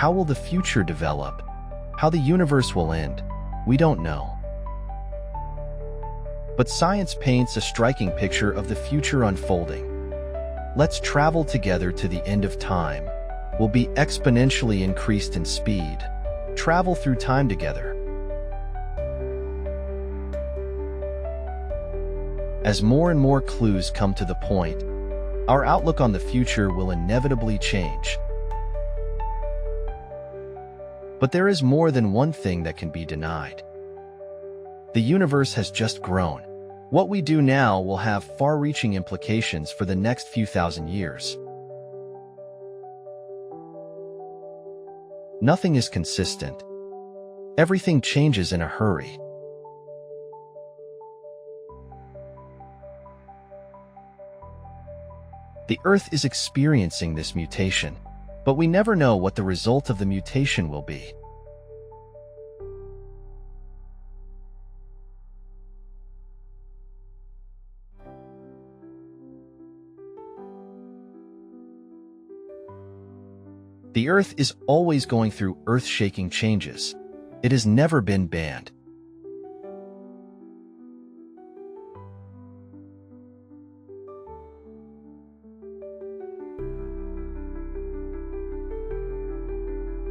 How will the future develop? How the universe will end? We don't know. But science paints a striking picture of the future unfolding. Let's travel together to the end of time. We'll be exponentially increased in speed. Travel through time together. As more and more clues come to the point, our outlook on the future will inevitably change. But there is more than one thing that can be denied. The universe has just grown. What we do now will have far-reaching implications for the next few thousand years. Nothing is consistent. Everything changes in a hurry. The Earth is experiencing this mutation, but we never know what the result of the mutation will be. The Earth is always going through earth-shaking changes. It has never been banned.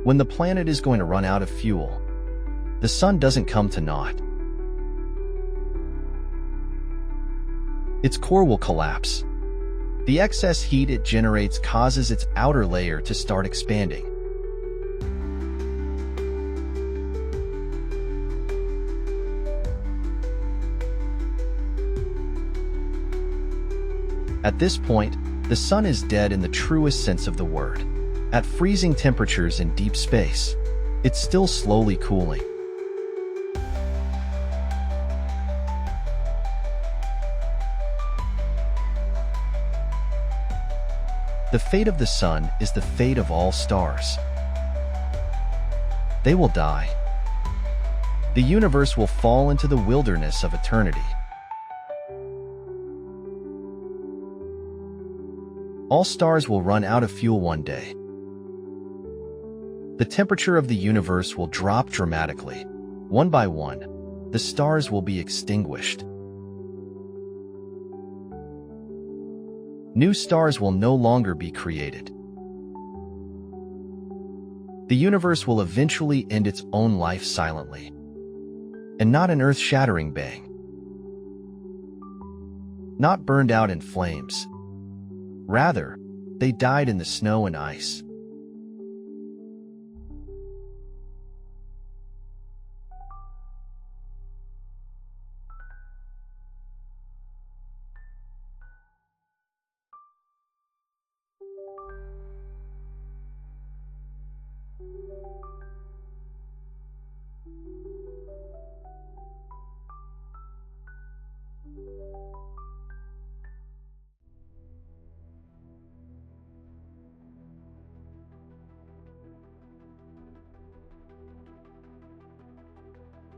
When the planet is going to run out of fuel, the sun doesn't come to naught. Its core will collapse. The excess heat it generates causes its outer layer to start expanding. At this point, the sun is dead in the truest sense of the word. At freezing temperatures in deep space, it's still slowly cooling. The fate of the sun is the fate of all stars. They will die. The universe will fall into the wilderness of eternity. All stars will run out of fuel one day. The temperature of the universe will drop dramatically. One by one, the stars will be extinguished. New stars will no longer be created. The universe will eventually end its own life silently, and not an earth-shattering bang. Not burned out in flames. Rather, they died in the snow and ice.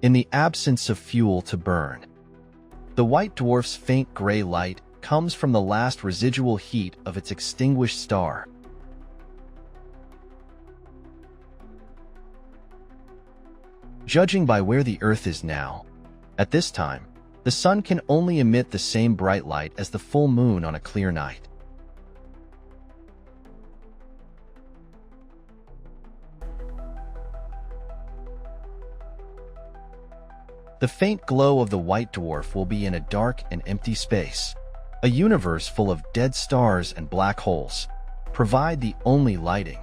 In the absence of fuel to burn, the white dwarf's faint gray light comes from the last residual heat of its extinguished star. Judging by where the Earth is now, at this time, the sun can only emit the same bright light as the full moon on a clear night. The faint glow of the white dwarf will be in a dark and empty space. A universe full of dead stars and black holes provide the only lighting.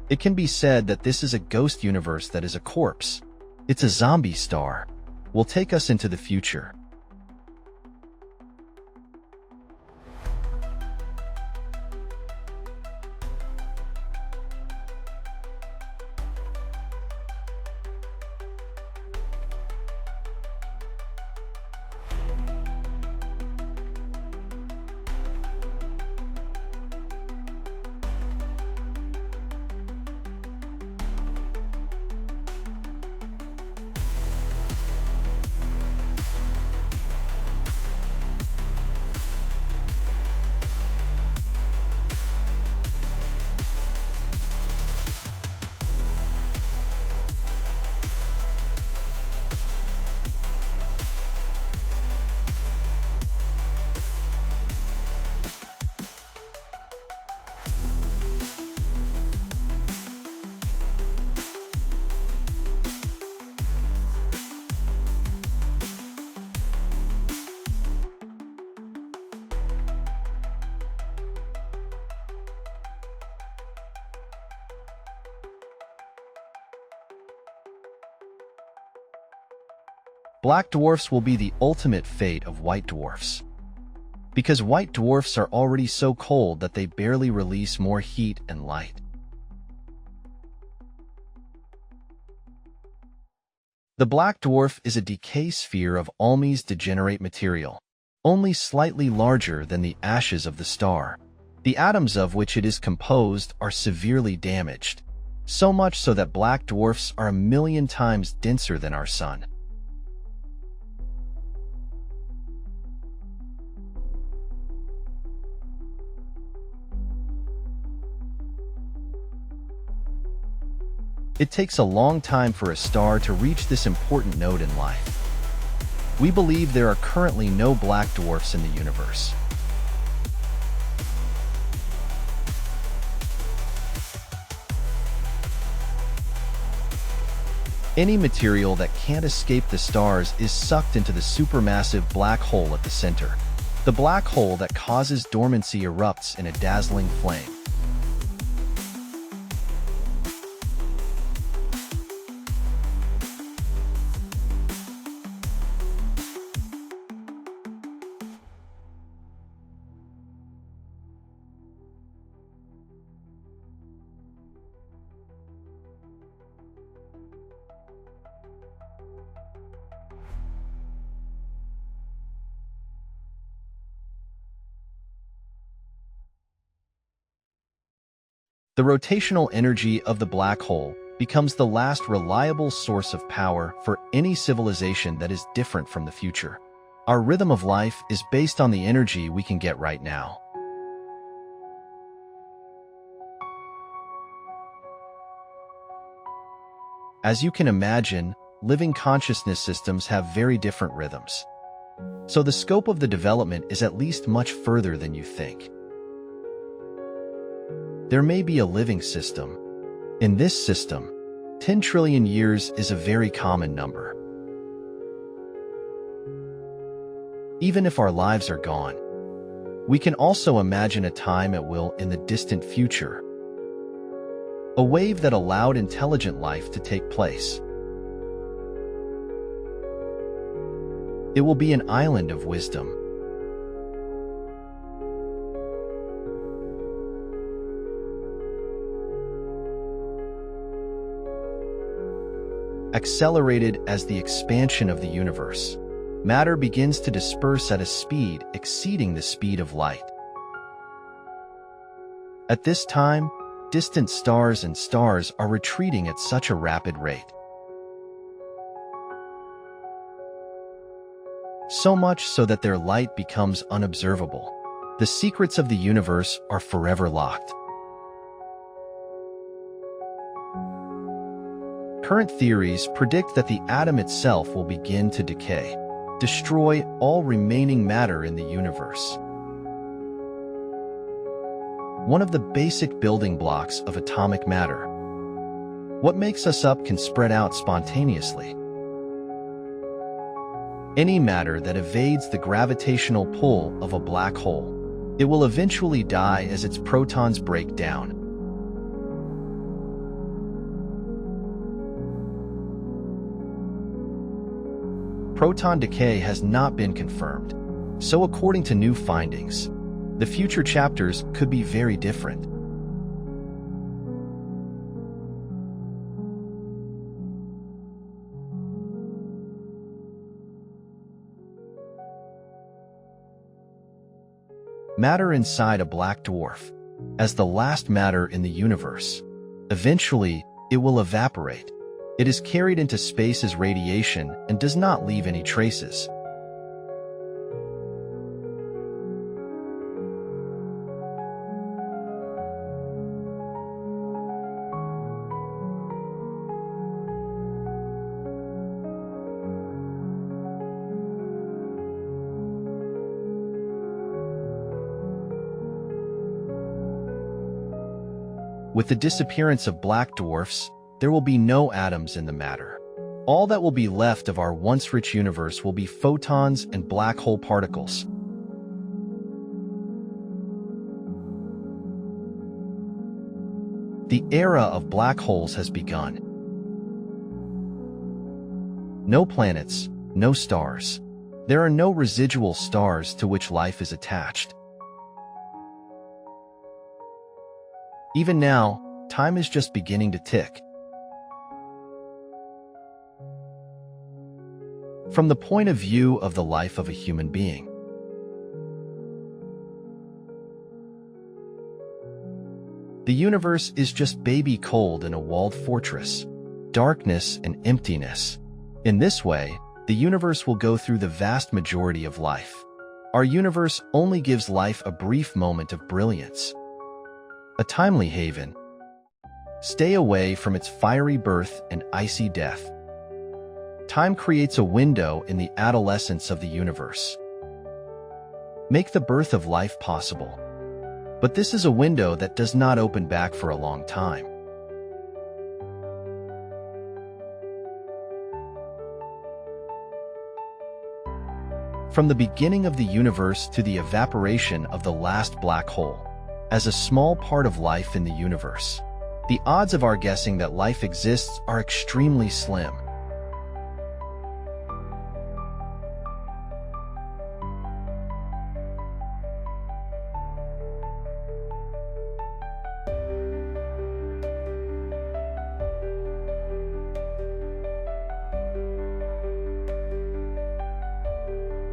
It can be said that this is a ghost universe that is a corpse. It's a zombie star. Will take us into the future. Black dwarfs will be the ultimate fate of white dwarfs. Because white dwarfs are already so cold that they barely release more heat and light. The black dwarf is a decay sphere of almost degenerate material, only slightly larger than the ashes of the star. The atoms of which it is composed are severely damaged, so much so that black dwarfs are 1,000,000 times denser than our Sun. It takes a long time for a star to reach this important node in life. We believe there are currently no black dwarfs in the universe. Any material that can't escape the stars is sucked into the supermassive black hole at the center. The black hole that causes dormancy erupts in a dazzling flame. The rotational energy of the black hole becomes the last reliable source of power for any civilization that is different from the future. Our rhythm of life is based on the energy we can get right now. As you can imagine, living consciousness systems have very different rhythms. So the scope of the development is at least much further than you think. There may be a living system. In this system, 10 trillion years is a very common number. Even if our lives are gone, we can also imagine a time at will in the distant future. A wave that allowed intelligent life to take place. It will be an island of wisdom. Accelerated as the expansion of the universe, matter begins to disperse at a speed exceeding the speed of light. At this time, distant stars and stars are retreating at such a rapid rate. So much so that their light becomes unobservable. The secrets of the universe are forever locked. Current theories predict that the atom itself will begin to decay, destroy all remaining matter in the universe. One of the basic building blocks of atomic matter. What makes us up can spread out spontaneously. Any matter that evades the gravitational pull of a black hole, it will eventually die as its protons break down. Proton decay has not been confirmed, so according to new findings, the future chapters could be very different. Matter inside a black dwarf, as the last matter in the universe, eventually it will evaporate. It is carried into space as radiation and does not leave any traces. With the disappearance of black dwarfs, there will be no atoms in the matter. All that will be left of our once rich universe will be photons and black hole particles. The era of black holes has begun. No planets, No stars. There are no residual stars to which life is attached. Even now, time is just beginning to tick. From the point of view of the life of a human being, the universe is just baby cold in a walled fortress, darkness and emptiness. In this way, the universe will go through the vast majority of life. Our universe only gives life a brief moment of brilliance, a timely haven. Stay away from its fiery birth and icy death. Time creates a window in the adolescence of the universe. Make the birth of life possible. But this is a window that does not open back for a long time. From the beginning of the universe to the evaporation of the last black hole, as a small part of life in the universe, the odds of our guessing that life exists are extremely slim.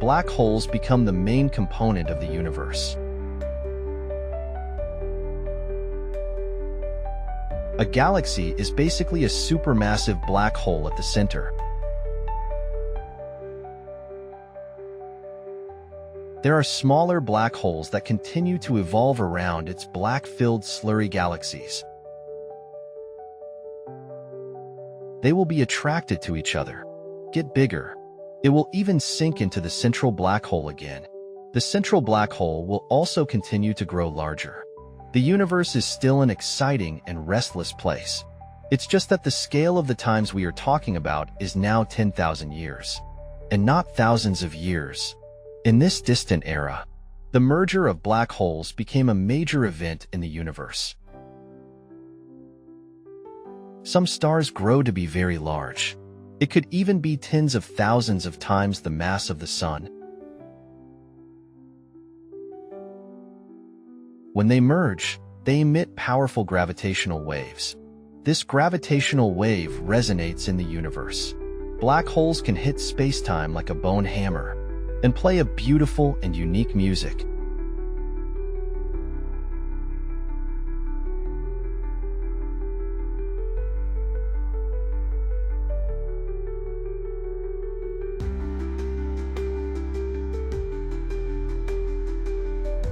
Black holes become the main component of the universe. A galaxy is basically a supermassive black hole at the center. There are smaller black holes that continue to evolve around its black-filled slurry galaxies. They will be attracted to each other, get bigger. It will even sink into the central black hole again. The central black hole will also continue to grow larger. The universe is still an exciting and restless place. It's just that the scale of the times we are talking about is now 10,000 years, and not thousands of years. In this distant era, the merger of black holes became a major event in the universe. Some stars grow to be very large. It could even be tens of thousands of times the mass of the Sun. When they merge, they emit powerful gravitational waves. This gravitational wave resonates in the universe. Black holes can hit space-time like a bone hammer and play a beautiful and unique music.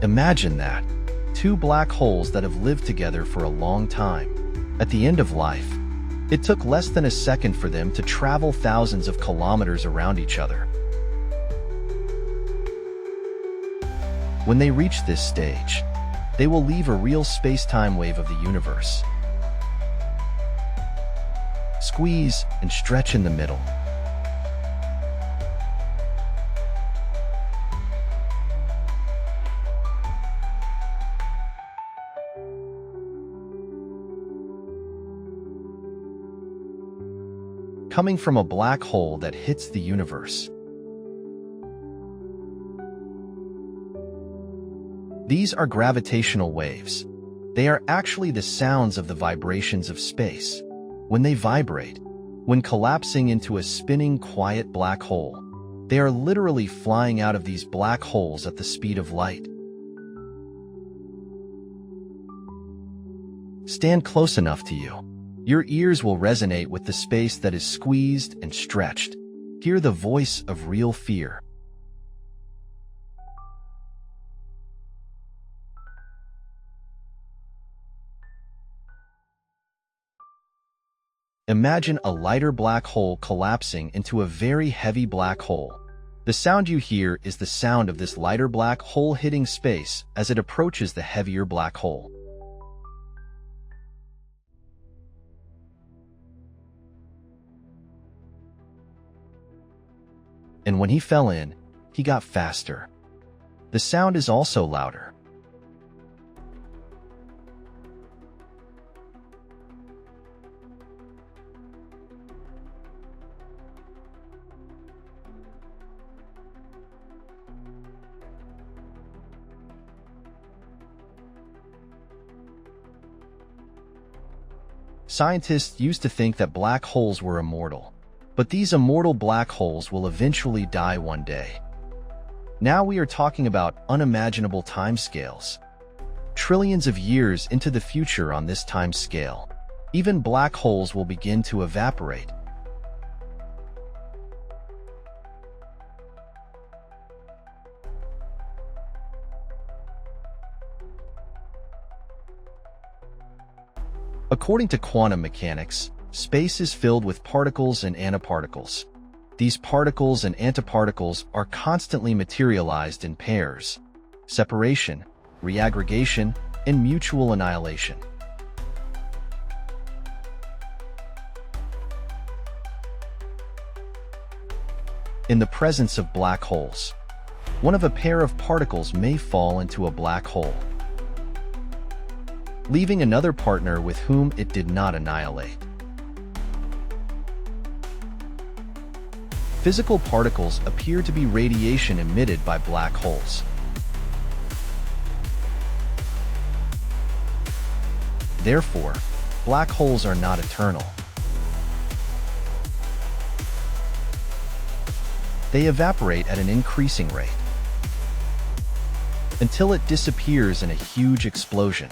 Imagine that. Two black holes that have lived together for a long time. At the end of life, it took less than a second for them to travel thousands of kilometers around each other. When they reach this stage, they will leave a real space-time wave of the universe. Squeeze and stretch in the middle. Coming from a black hole that hits the universe. These are gravitational waves. They are actually the sounds of the vibrations of space. When they vibrate, when collapsing into a spinning, quiet black hole, they are literally flying out of these black holes at the speed of light. Stand close enough to you. Your ears will resonate with the space that is squeezed and stretched. Hear the voice of real fear. Imagine a lighter black hole collapsing into a very heavy black hole. The sound you hear is the sound of this lighter black hole hitting space as it approaches the heavier black hole. And when he fell in, he got faster. The sound is also louder. Scientists used to think that black holes were immortal, but these immortal black holes will eventually die one day. Now we are talking about unimaginable timescales. Trillions of years into the future on this time scale, even black holes will begin to evaporate. According to quantum mechanics, space is filled with particles and antiparticles. These particles and antiparticles are constantly materialized in pairs: separation, reaggregation, and mutual annihilation. In the presence of black holes, one of a pair of particles may fall into a black hole, leaving another partner with whom it did not annihilate. Physical particles appear to be radiation emitted by black holes. Therefore, black holes are not eternal. They evaporate at an increasing rate until it disappears in a huge explosion.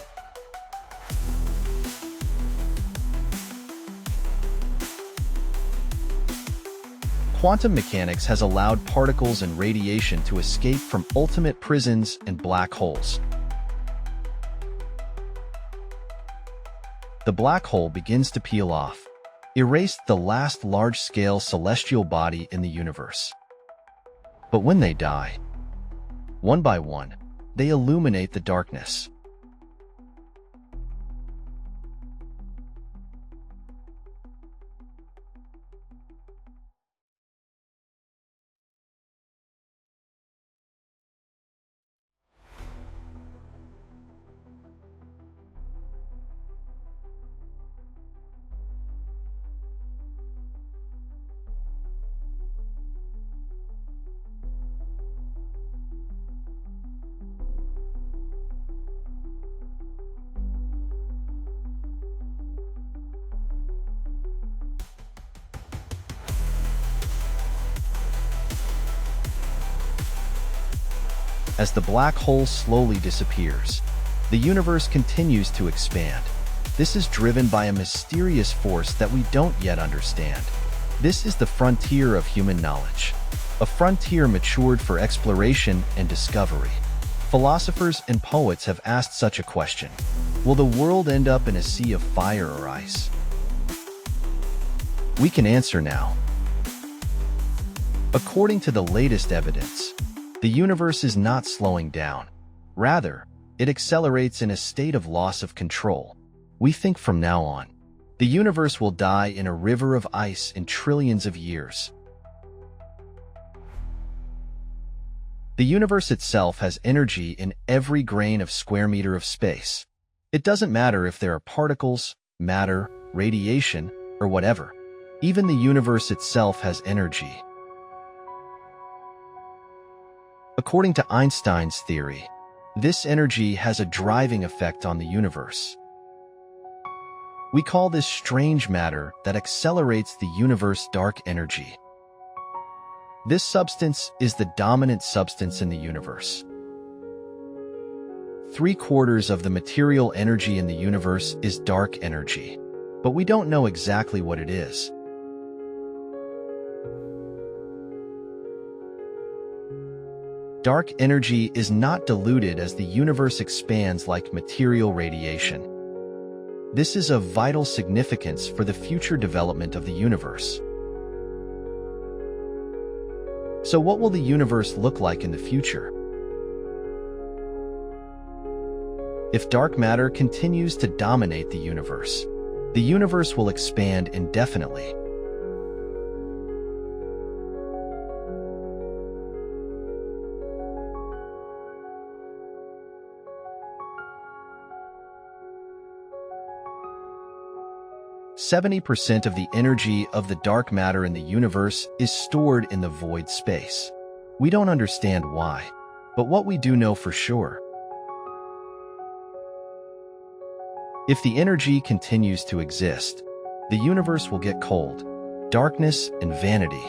Quantum mechanics has allowed particles and radiation to escape from ultimate prisons and black holes. The black hole begins to peel off, erase the last large-scale celestial body in the universe. But when they die, one by one, they illuminate the darkness. As the black hole slowly disappears, the universe continues to expand. This is driven by a mysterious force that we don't yet understand. This is the frontier of human knowledge, a frontier matured for exploration and discovery. Philosophers and poets have asked such a question: will the world end up in a sea of fire or ice? We can answer now. According to the latest evidence, the universe is not slowing down. Rather, it accelerates in a state of loss of control. We think from now on, the universe will die in a river of ice in trillions of years. The universe itself has energy in every grain of square meter of space. It doesn't matter if there are particles, matter, radiation, or whatever. Even the universe itself has energy. According to Einstein's theory, this energy has a driving effect on the universe. We call this strange matter that accelerates the universe dark energy. This substance is the dominant substance in the universe. 3/4 of the material energy in the universe is dark energy, but we don't know exactly what it is. Dark energy is not diluted as the universe expands like material radiation. This is of vital significance for the future development of the universe. So what will the universe look like in the future? If dark matter continues to dominate the universe will expand indefinitely. %70 of the energy of the dark matter in the universe is stored in the void space. We don't understand why, but what we do know for sure: If the energy continues to exist, the universe will get cold, darkness, and vanity.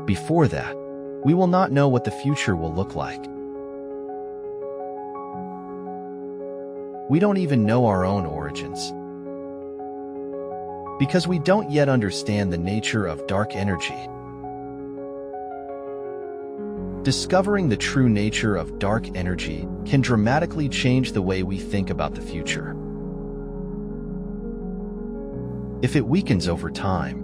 Before that, we will not know what the future will look like. We don't even know our own origins. Because we don't yet understand the nature of dark energy. Discovering the true nature of dark energy can dramatically change the way we think about the future. If it weakens over time,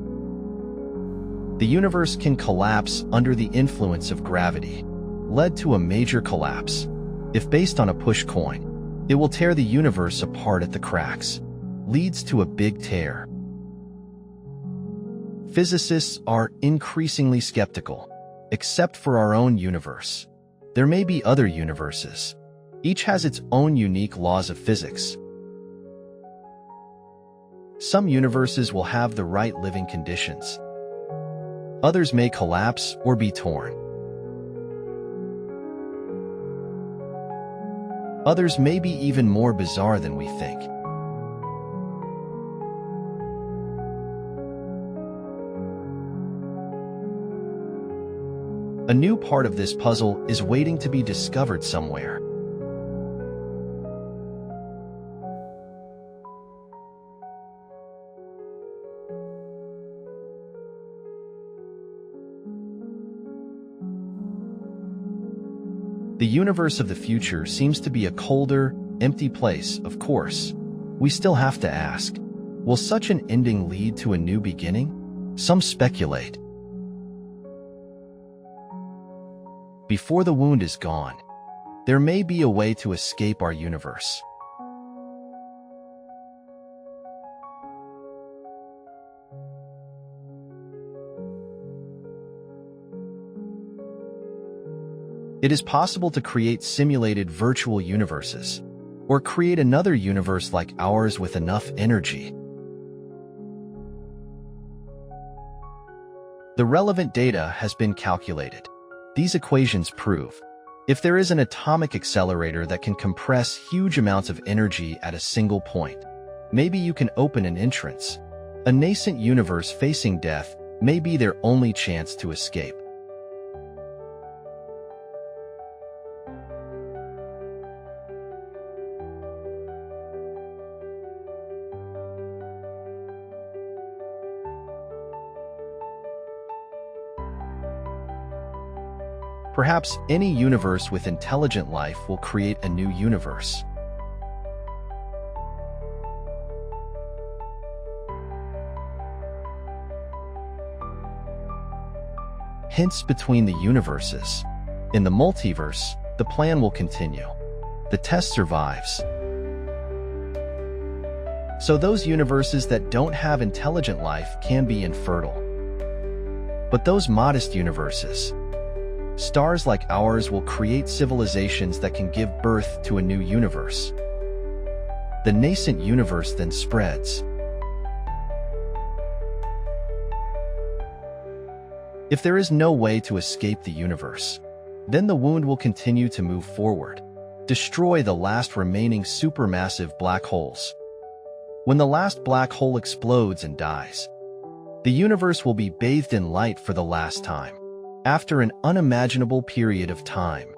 the universe can collapse under the influence of gravity, led to a major collapse. If based on a push coin, it will tear the universe apart at the cracks, leads to a big tear. Physicists are increasingly skeptical, except for our own universe. There may be other universes. Each has its own unique laws of physics. Some universes will have the right living conditions. Others may collapse or be torn. Others may be even more bizarre than we think. A new part of this puzzle is waiting to be discovered somewhere. The universe of the future seems to be a colder, empty place, of course. We still have to ask, will such an ending lead to a new beginning? Some speculate. Before the wound is gone, there may be a way to escape our universe. It is possible to create simulated virtual universes, or create another universe like ours with enough energy. The relevant data has been calculated. These equations prove, if there is an atomic accelerator that can compress huge amounts of energy at a single point, maybe you can open an entrance. A nascent universe facing death may be their only chance to escape. Perhaps any universe with intelligent life will create a new universe. Hints between the universes. In the multiverse, the plan will continue. The test survives. So those universes that don't have intelligent life can be infertile. But those modest universes, stars like ours, will create civilizations that can give birth to a new universe. The nascent universe then spreads. If there is no way to escape the universe, then the wound will continue to move forward, destroy the last remaining supermassive black holes. When the last black hole explodes and dies, the universe will be bathed in light for the last time, after an unimaginable period of time.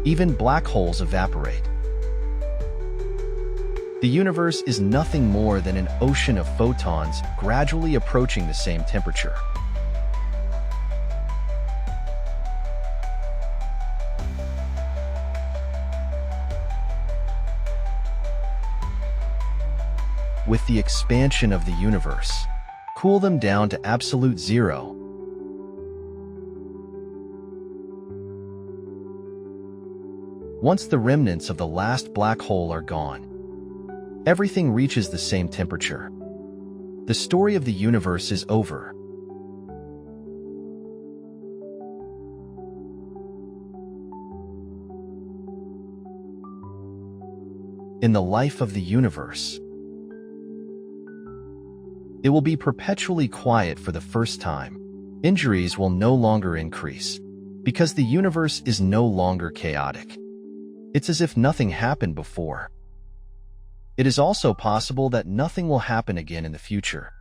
Even black holes evaporate. The universe is nothing more than an ocean of photons gradually approaching the same temperature. With the expansion of the universe, cool them down to absolute zero. Once the remnants of the last black hole are gone, everything reaches the same temperature. The story of the universe is over. In the life of the universe, it will be perpetually quiet for the first time. Injuries will no longer increase, because the universe is no longer chaotic. It's as if nothing happened before. It is also possible that nothing will happen again in the future.